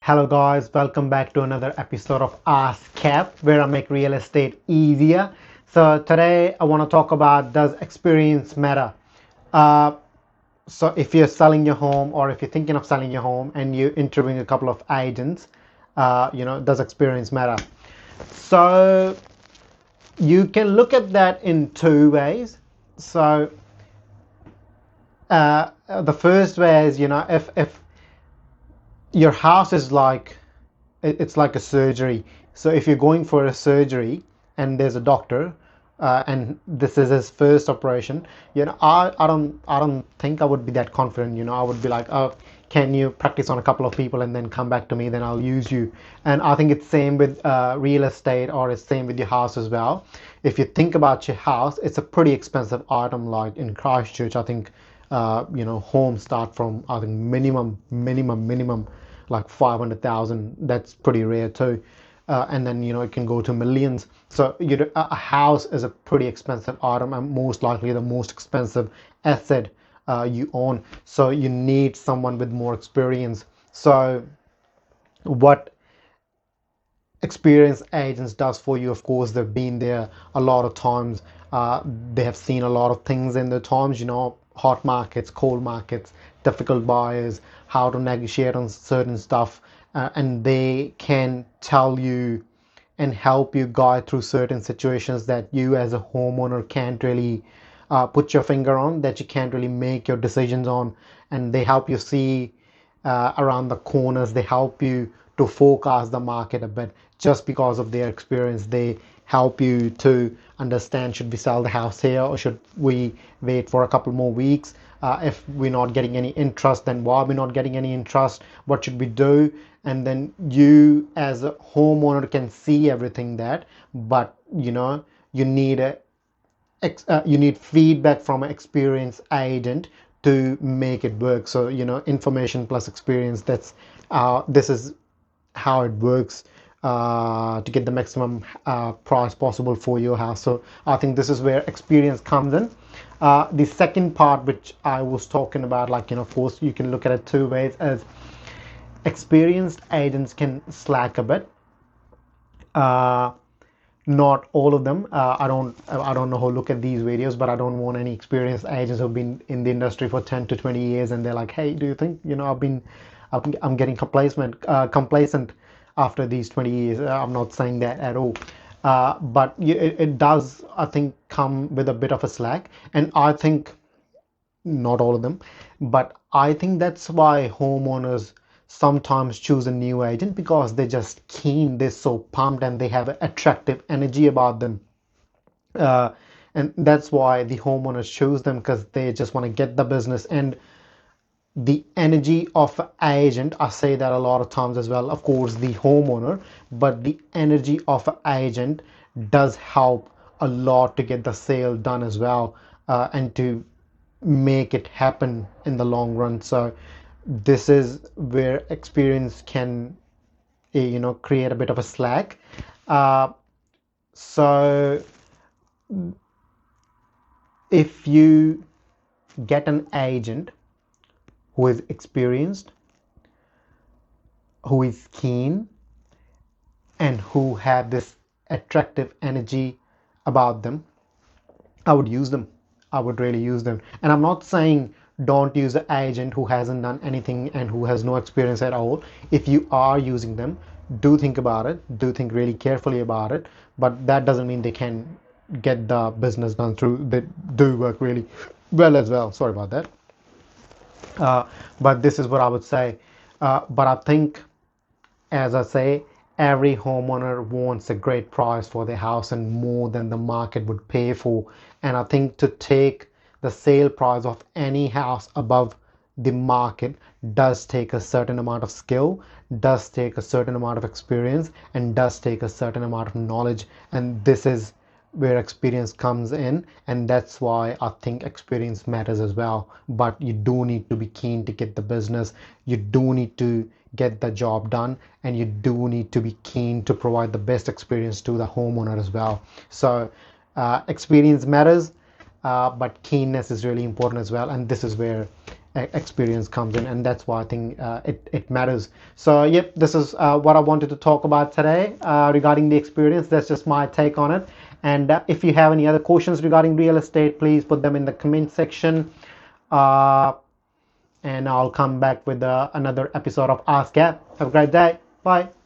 Hello guys, welcome back to another episode of Ask Cap, where I make real estate easier. So today I want to talk about, does experience matter? Uh, so if you're selling your home, or if you're thinking of selling your home and you're interviewing a couple of agents, does experience matter? So you can look at that in two ways. So the first way is, if your house is like, it's like a surgery. So if you're going for a surgery and there's a doctor, and this is his first operation, I don't think I would be that confident. I would be like, oh, can you practice on a couple of people and then come back to me, then I'll use you. And I think it's same with real estate, or it's same with your house as well. If you think about your house, it's a pretty expensive item. Like in Christchurch, I think homes start from, I think, minimum like 500,000. That's pretty rare too. And then it can go to millions. So a house is a pretty expensive item, and most likely the most expensive asset you own. So you need someone with more experience. So what experienced agents does for you, of course, they've been there a lot of times. They have seen a lot of things in their times, hot markets, cold markets, difficult buyers, how to negotiate on certain stuff, and they can tell you and help you guide through certain situations that you as a homeowner can't really put your finger on, that you can't really make your decisions on. And they help you see around the corners. They help you to forecast the market a bit just because of their experience. They help you to understand, should we sell the house here, or should we wait for a couple more weeks? If we're not getting any interest, then why are we not getting any interest? What should we do? And then you as a homeowner can see everything that, but you need you need feedback from an experienced agent to make it work. So information plus experience, that's this is how it works to get the maximum price possible for your house. So I think this is where experience comes in. The second part, which I was talking about, like, of course you can look at it two ways, as experienced agents can slack a bit. uh, Not all of them. I don't know who look at these videos, but I don't want any experienced agents who've been in the industry for 10 to 20 years and they're like, hey, do you think I'm getting complacent after these 20 years. I'm not saying that at all. But it does, I think, come with a bit of a slack. And I think not all of them, but I think that's why homeowners sometimes choose a new agent, because they're just keen, they're so pumped, and they have attractive energy about them. uh, and that's why the homeowners choose them, because they just want to get the business. And the energy of an agent, I say that a lot of times as well, of course the homeowner, but the energy of an agent does help a lot to get the sale done as well, and to make it happen in the long run. So this is where experience can create a bit of a slack. uh, so if you get an agent who is experienced, who is keen, and who have this attractive energy about them, I would use them. I would really use them. And I'm not saying don't use an agent who hasn't done anything and who has no experience at all. If you are using them, do think about it. Do think really carefully about it. But that doesn't mean they can get the business done through. They do work really well as well. Sorry about that. Uh, but this is what I would say. But I think, as I say, every homeowner wants a great price for their house, and more than the market would pay for. And I think to take the sale price of any house above the market does take a certain amount of skill, does take a certain amount of experience, and does take a certain amount of knowledge. And this is where experience comes in, and that's why I think experience matters as well. But you do need to be keen to get the business, you do need to get the job done, and you do need to be keen to provide the best experience to the homeowner as well. So experience matters, but keenness is really important as well. And this is where experience comes in, and that's why I think it matters. So yep, this is what I wanted to talk about today regarding the experience. That's just my take on it. And if you have any other questions regarding real estate, please put them in the comment section. uh, and I'll come back with another episode of Ask Gap. Have a great day. Bye.